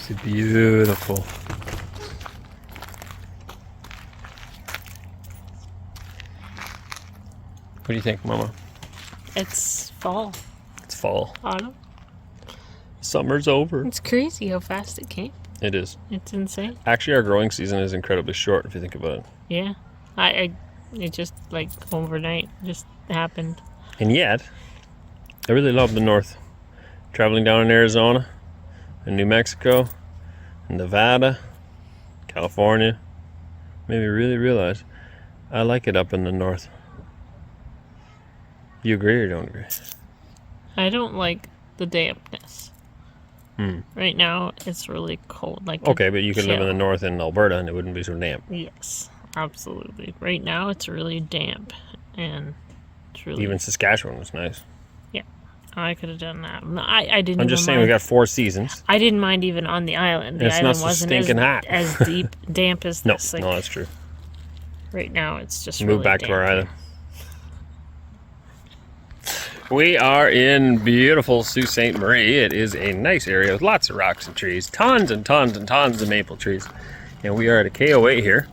It's beautiful. What do you think, Mama? It's fall. It's fall. Autumn. Summer's over. It's crazy how fast it came. It is. It's insane. Actually, our growing season is incredibly short if you think about it. Yeah. It just like overnight just happened. And yet, I really love the north. Traveling down in Arizona, and New Mexico, and Nevada, California, made me really realize I like it up in the north. You agree or don't agree? I don't like the dampness. Right now, it's really cold. Like Okay, but you could live in the north in Alberta and it wouldn't be so damp. Yes, absolutely. Right now, it's really damp, and it's really... Even Saskatchewan was nice. Yeah, I could have done that. I didn't. I'm just saying, we got 4 seasons. I didn't mind even on the island. The It's island not so wasn't stinking hot. as damp as No, this. Like, no, that's true. right now, it's just Move really back damp. to our island. We are in beautiful Sault Ste. Marie. It is a nice area with lots of rocks and trees, tons and tons and tons of maple trees. And we are at a KOA here,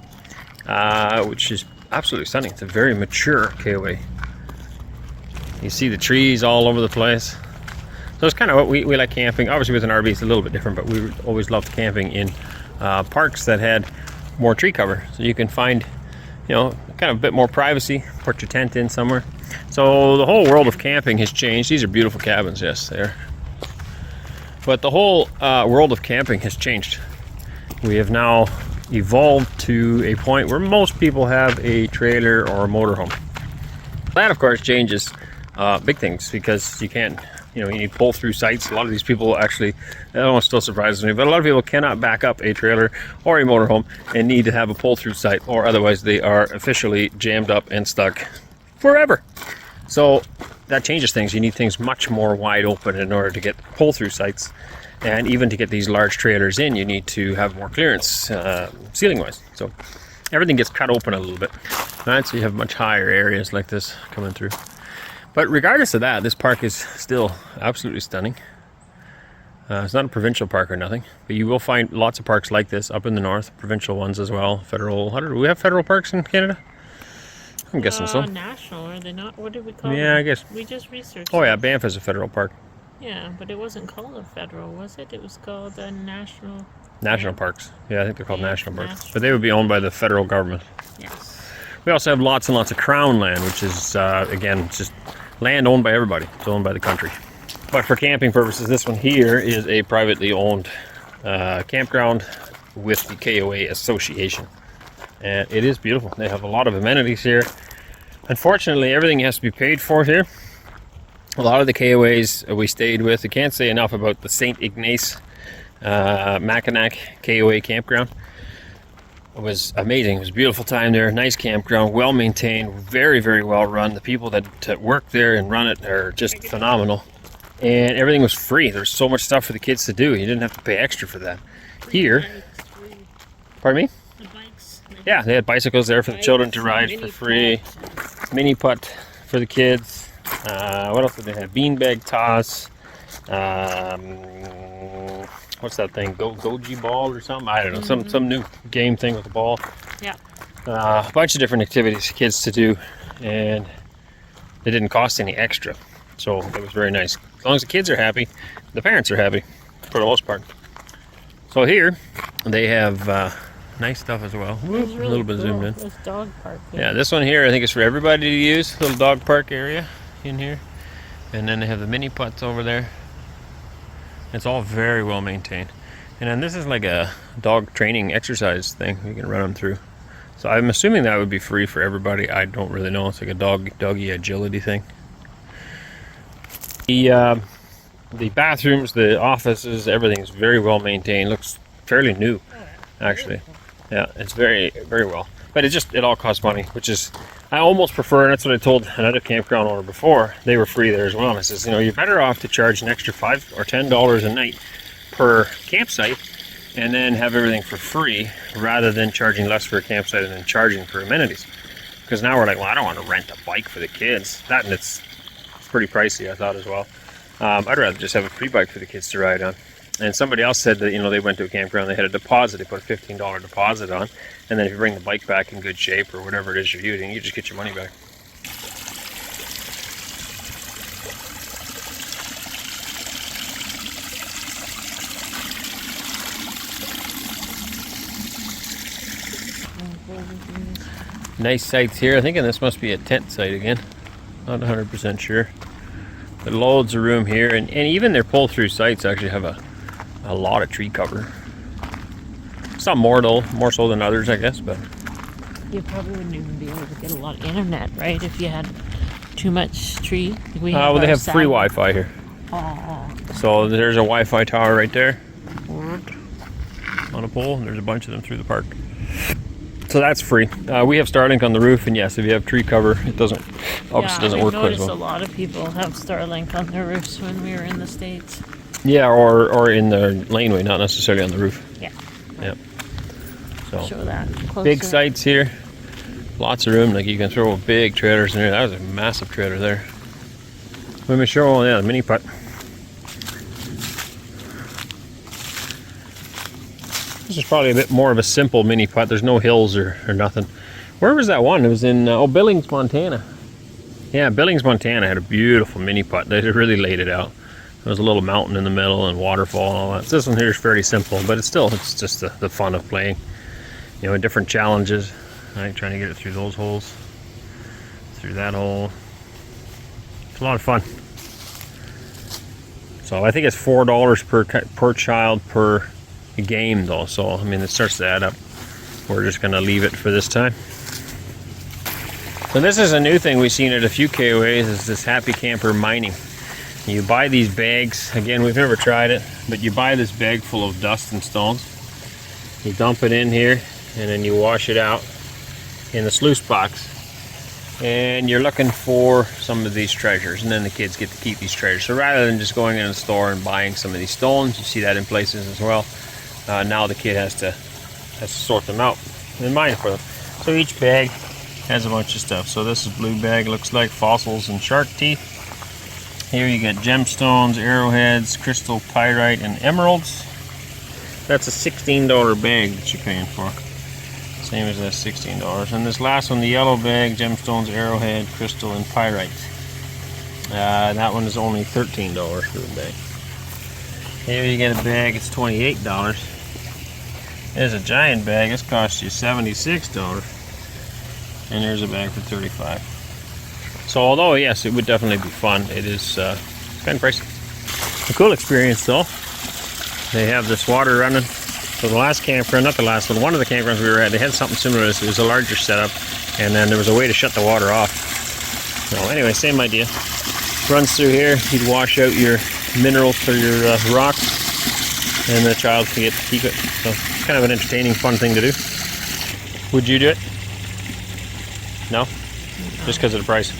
which is absolutely stunning. It's a very mature KOA. You see the trees all over the place. So it's kind of what we like camping. Obviously with an RV it's a little bit different, but we always loved camping in parks that had more tree cover. So you can find, you know, kind of a bit more privacy, put your tent in somewhere. So the whole world of camping has changed. These are beautiful cabins, yes, they are. But the whole world of camping has changed. We have now evolved to a point where most people have a trailer or a motorhome. That, of course, changes big things because you can't, you know, you need pull-through sites. A lot of these people actually, that almost still surprises me, but a lot of people cannot back up a trailer or a motorhome and need to have a pull-through site, or otherwise they are officially jammed up and stuck forever. So that changes things. You need things much more wide open in order to get pull-through sites, and even to get these large trailers in, you need to have more clearance ceiling-wise. So everything gets cut open a little bit. Right, so you have much higher areas like this coming through. But regardless of that, this park is still absolutely stunning. It's not a provincial park or nothing, but you will find lots of parks like this up in the north, provincial ones as well. Federal. How do we have federal parks in Canada? I'm guessing so. National, are they not? What did we call them? Yeah, I guess. We just researched. Oh yeah, Banff is a federal park. Yeah, but it wasn't called a federal, was it? It was called a national... National parks. Yeah, I think they're called national parks. national. But they would be owned by the federal government. Yes. We also have lots and lots of crown land, which is, again, it's just land owned by everybody. It's owned by the country. But for camping purposes, this one here is a privately owned campground with the KOA Association. And it is beautiful. They have a lot of amenities here. Unfortunately, everything has to be paid for here. A lot of the KOAs we stayed with, I can't say enough about the St. Ignace Mackinac KOA campground. It was amazing. It was a beautiful time there. Nice campground, well maintained, very, very well run. The people that work there and run it are just phenomenal. And everything was free. There's so much stuff for the kids to do. You didn't have to pay extra for that. Here, pardon me? The bikes. Yeah, they had bicycles there for the children to ride for free. Mini putt for the kids. What else did they have? Beanbag toss. What's that thing? Goji ball or something? I don't know. Some new game thing with the ball. Yeah. A bunch of different activities for kids to do, and it didn't cost any extra. So it was very nice. As long as the kids are happy, the parents are happy for the most part. So here they have nice stuff as well. Whoop, Really a little bit cool. zoomed in. This dog park. Yeah, this one here I think is for everybody to use. Little dog park area in here. And then they have the mini putts over there. It's all very well maintained. And then this is like a dog training exercise thing you can run them through. So I'm assuming that would be free for everybody. I don't really know. It's like a doggy agility thing. The bathrooms, the offices, everything is very well maintained. Looks fairly new, actually. Yeah, it's very, very well. But it all costs money, which is, I almost prefer, and that's what I told another campground owner before. They were free there as well. And I says, you know, you're better off to charge an extra $5 or $10 a night per campsite and then have everything for free rather than charging less for a campsite and then charging for amenities. Because now we're like, well, I don't want to rent a bike for the kids. That, and it's pretty pricey, I thought, as well. I'd rather just have a free bike for the kids to ride on. And somebody else said that, you know, they went to a campground, they had a deposit, they put a $15 deposit on, and then if you bring the bike back in good shape or whatever it is you're using, you just get your money back. Nice sites here. I think this must be a tent site again. Not 100% sure. But loads of room here, and even their pull-through sites actually have a lot of tree cover. Some more though, more so than others, I guess. But you probably wouldn't even be able to get a lot of internet, right? If you had too much tree. Well, they have free Wi-Fi here. Oh. So there's a Wi-Fi tower right there on a pole, and there's a bunch of them through the park. So that's free. We have Starlink on the roof, and yes, if you have tree cover, it doesn't doesn't work quite as well. A lot of people have Starlink on their roofs when we were in the States. Yeah, or in the laneway, not necessarily on the roof. Yeah. Yeah. So show that closer. Big sites here, lots of room. Like you can throw big trailers in there. That was a massive trailer there. Let me show the mini putt. This is probably a bit more of a simple mini putt. There's no hills or nothing. Where was that one? It was in Billings, Montana. Yeah, Billings, Montana had a beautiful mini putt. They really laid it out. There was a little mountain in the middle and waterfall and all that. So this one here is fairly simple, but it's just the fun of playing. You know, different challenges. Right, trying to get it through those holes, through that hole. It's a lot of fun. So I think it's $4 per child per game though, so I mean it starts to add up. We're just gonna leave it for this time. So this is a new thing we've seen at a few KOAs, is this happy camper mining. You buy these bags, again we've never tried it, but you buy this bag full of dust and stones, you dump it in here, and then you wash it out in the sluice box, and you're looking for some of these treasures, and then the kids get to keep these treasures. So rather than just going in a store and buying some of these stones, you see that in places as well. Now the kid has to sort them out and mine for them. So each bag has a bunch of stuff. So this is blue bag, looks like fossils and shark teeth. Here you get gemstones, arrowheads, crystal pyrite, and emeralds. That's a $16 bag that you're paying for. Same as that $16. And this last one, the yellow bag, gemstones, arrowhead, crystal, and pyrite. That one is only $13 for the bag. Here you get a bag, it's $28. There's a giant bag, this costs you $76. And there's a bag for $35. So although yes, it would definitely be fun, it is kind of pricey. A cool experience though. They have this water running. So the last campground, not the last one of the campgrounds we were at, they had something similar to this. It was a larger setup, and then there was a way to shut the water off. So anyway, same idea. Runs through here, you'd wash out your minerals for your rocks, and the child can get to keep it. So it's kind of an entertaining, fun thing to do. Would you do it? No? Just because of the price?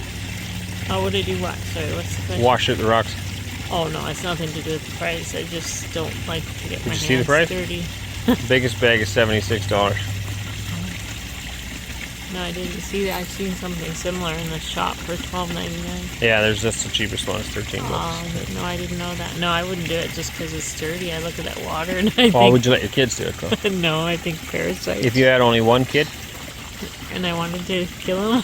Oh, would I do what? Sorry, what's the question? Wash out the rocks. Oh no, it's nothing to do with the price. I just don't like to get my hands see the price? dirty. The biggest bag is $76. No, I didn't see that. I've seen something similar in the shop for $12.99. Yeah, that's the cheapest one. It's $13. No, I didn't know that. No, I wouldn't do it just because it's dirty. I look at that water and I Oh, would you let your kids do it though? No, I think parasites. If you had only one kid? And I wanted to kill him?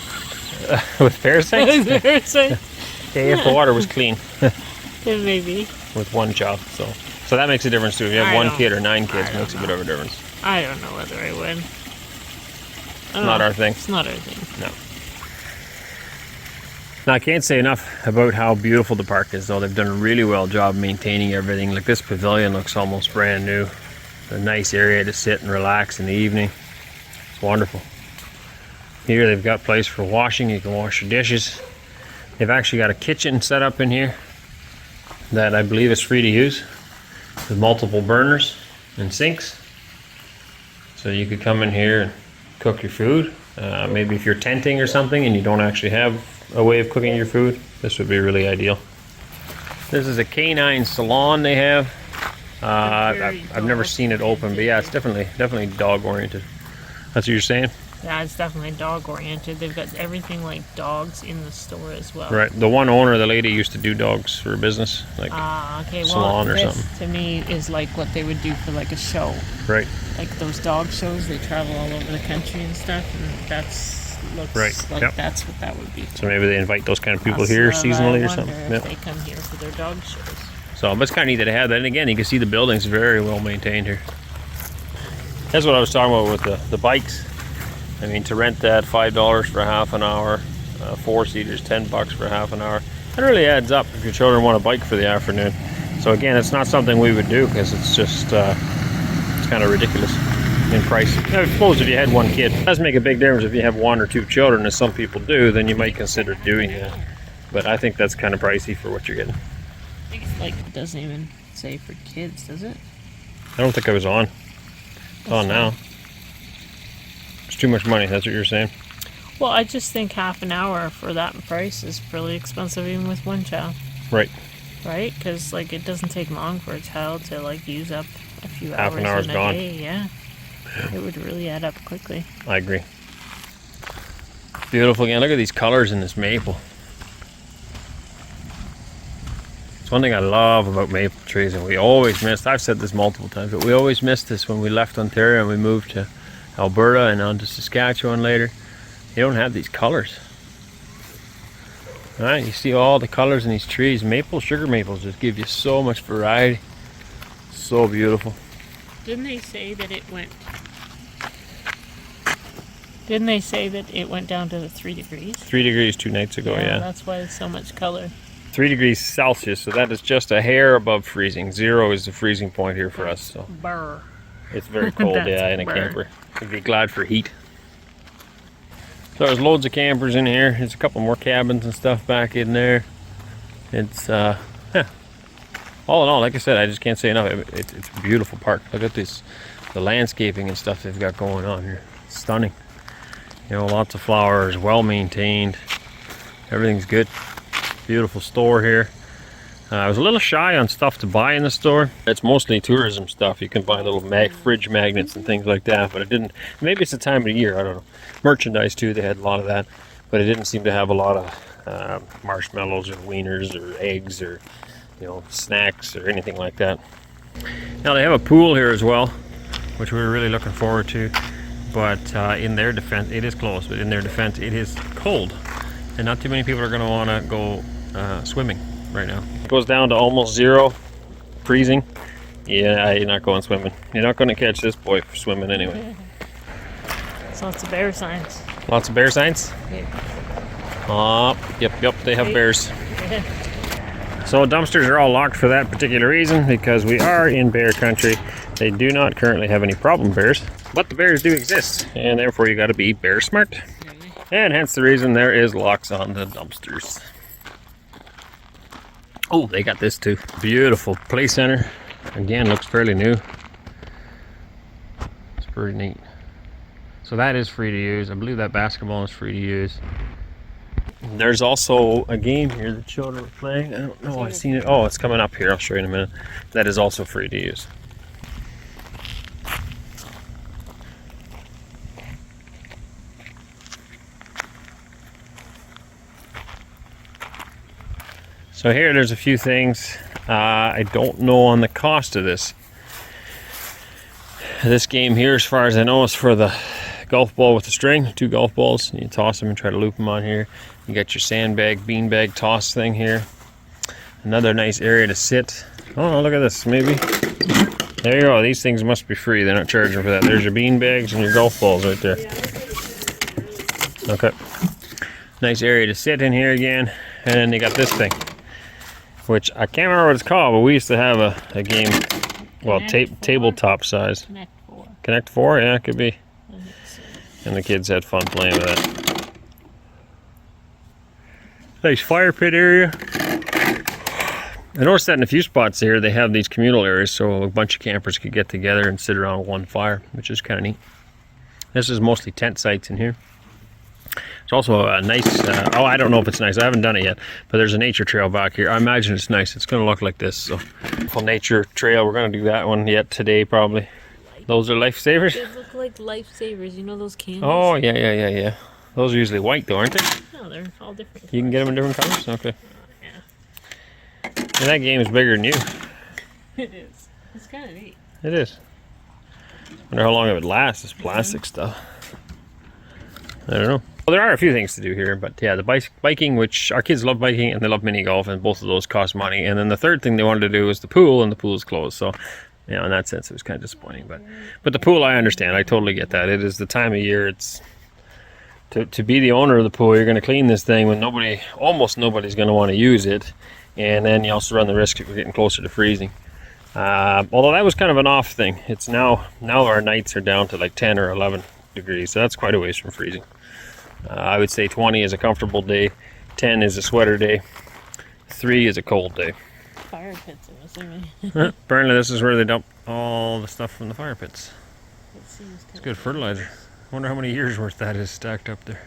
With parasites? Parasites? Okay, if the water was clean. Then maybe. With one child, so that makes a difference too. If you have one kid or 9 kids, it makes a bit of a difference. I don't know whether I would. It's not our thing. It's not our thing. No. Now I can't say enough about how beautiful the park is though. They've done a really well job maintaining everything. Like this pavilion looks almost brand new. A nice area to sit and relax in the evening. It's wonderful. Here they've got a place for washing. You can wash your dishes. They've actually got a kitchen set up in here that I believe is free to use, with multiple burners and sinks. So you could come in here and cook your food. Maybe if you're tenting or something and you don't actually have a way of cooking your food, this would be really ideal. This is a canine salon they have. I've never seen it open, but yeah, it's definitely dog oriented. That's what you're saying? Yeah, it's definitely dog oriented. They've got everything like dogs in the store as well. Right. The one owner, the lady, used to do dogs for a business, like Okay. salon Well, or this something. to me is like what they would do for like a show. Right. Like those dog shows, they travel all over the country and stuff, and that's looks Right. like Yep. that's what that would be. So maybe they invite those kind of people That's here what I seasonally or wonder something. if Yep. they come here for their dog shows. So, but it's kind of neat that they have that. And again, you can see the building's very well maintained here. That's what I was talking about with the bikes. I mean, to rent that $5 for half an hour, 4-seaters, $10 for half an hour. It really adds up if your children want a bike for the afternoon. So again, it's not something we would do because it's just it's kind of ridiculous in price. I suppose if you had one kid, it does make a big difference if you have 1 or 2 children, as some people do, then you might consider doing that. But I think that's kind of pricey for what you're getting. I think it's like it doesn't even say for kids, does it? I don't think I was on. It's on now. It's too much money, that's what you're saying? Well, I just think half an hour for that price is really expensive even with one child. Right. Right? Because like it doesn't take long for a child to like use up a few Half hours an hour's in a gone. day. Yeah. It would really add up quickly. I agree. Beautiful again. Look at these colors in this maple. It's one thing I love about maple trees, and we always missed. I've said this multiple times, but we always missed this when we left Ontario and we moved to Alberta and on to Saskatchewan later. You don't have these colors. All right, you see all the colors in these trees. Maple, sugar maples just give you so much variety. So beautiful. Didn't they say that it went? Didn't they say that it went down to 3 degrees? 3 degrees 2 nights ago, yeah. That's why it's so much color. 3 degrees Celsius, so that is just a hair above freezing. 0 is the freezing point here for us. So Burr. it's very cold, That's yeah, in a burr. camper. You'd be glad for heat. So there's loads of campers in here. There's a couple more cabins and stuff back in there. It's yeah. All in all, like I said, I just can't say enough. It's a beautiful park. Look at this, the landscaping and stuff they've got going on here. It's stunning. You know, lots of flowers, well maintained. Everything's good. Beautiful store here. I was a little shy on stuff to buy in the store. It's mostly tourism stuff. You can buy little fridge magnets and things like that, but it didn't. Maybe it's the time of the year. I don't know. Merchandise too. They had a lot of that, but it didn't seem to have a lot of marshmallows or wieners or eggs or snacks or anything like that. Now they have a pool here as well, which we're really looking forward to. But in their defense, it is closed. But in their defense, it is cold, and not too many people are going to want to go swimming right now. It goes down to almost 0, freezing. Yeah, you're not going swimming. You're not going to catch this boy for swimming anyway. So lots of bear signs. Lots of bear signs? Yep, they have bears. So dumpsters are all locked for that particular reason, because we are in bear country. They do not currently have any problem bears, but the bears do exist, and therefore you got to be bear smart. And hence the reason there is locks on the dumpsters. Oh, they got this too. Beautiful play center. Again, looks fairly new. It's pretty neat. So that is free to use. I believe that basketball is free to use. There's also a game here the children are playing. I don't know, I've seen it. Oh, it's coming up here. I'll show you in a minute. That is also free to use. So here, there's a few things. I don't know on the cost of this. This game here, as far as I know, is for the golf ball with the string, 2 golf balls. You toss them and try to loop them on here. You got your sandbag, beanbag toss thing here. Another nice area to sit. Oh, look at this, maybe. There you go. These things must be free. They're not charging for that. There's your beanbags and your golf balls right there. Okay. Nice area to sit in here again. And then they got this thing, which I can't remember what it's called, but we used to have a game, well, tabletop size. Connect 4, yeah, it could be. And the kids had fun playing with it. Nice fire pit area. I noticed that in a few spots here, they have these communal areas, so a bunch of campers could get together and sit around one fire, which is kind of neat. This is mostly tent sites in here. It's also a nice, oh, I don't know if it's nice. I haven't done it yet, but there's a nature trail back here. I imagine it's nice. It's going to look like this. So, full nature trail. We're going to do that one yet today, probably. Those are lifesavers? They look like lifesavers. You know those candles? Oh, yeah. Those are usually white though, aren't they? No, they're all different colors. You can get them in different colors? Okay. Yeah. And that game is bigger than you. It is. It's kind of neat. It is. Wonder how long it would last, this plastic stuff. I don't know. Well, there are a few things to do here, but yeah, the biking, which our kids love biking and they love mini golf, and both of those cost money. And then the third thing they wanted to do was the pool, and the pool is closed. So, you know, in that sense, it was kind of disappointing. But the pool, I understand. I totally get that. It is the time of year. It's to be the owner of the pool. You're going to clean this thing when almost nobody's going to want to use it, and then you also run the risk of getting closer to freezing. Although that was kind of an off thing. It's now our nights are down to like 10 or 11 degrees, so that's quite a ways from freezing. I would say 20 is a comfortable day, 10 is a sweater day, 3 is a cold day. Fire pits, I'm assuming. Apparently this is where they dump all the stuff from the fire pits. It seems It's good fertilizer. I wonder how many years worth that is stacked up there.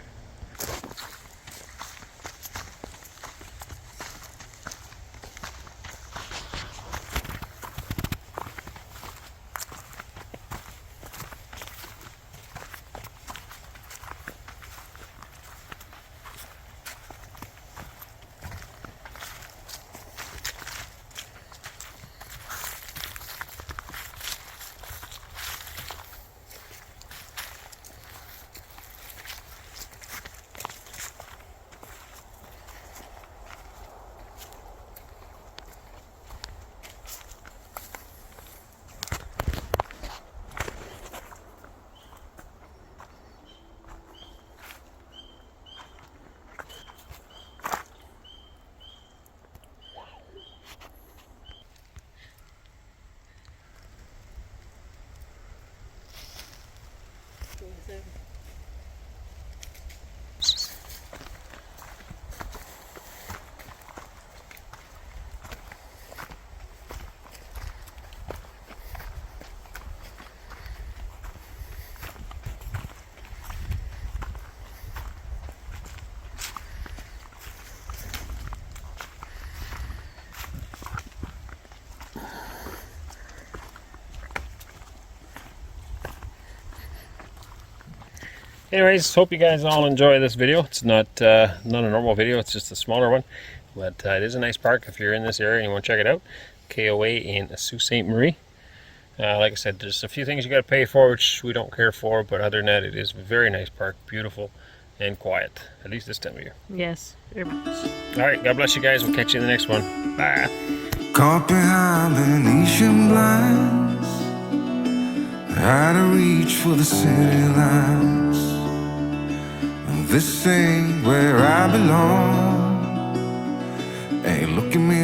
Anyways, hope you guys all enjoy this video. It's not a normal video, it's just a smaller one. But it is a nice park if you're in this area and you want to check it out. KOA in Sault Ste. Marie. Like I said, there's a few things you got to pay for, which we don't care for. But other than that, it is a very nice park, beautiful and quiet. At least this time of year. Yes, very much. Alright, God bless you guys. We'll catch you in the next one. Bye. Caught behind Venetian blinds, out of reach for the city lights. This ain't where I belong. Hey, look at me,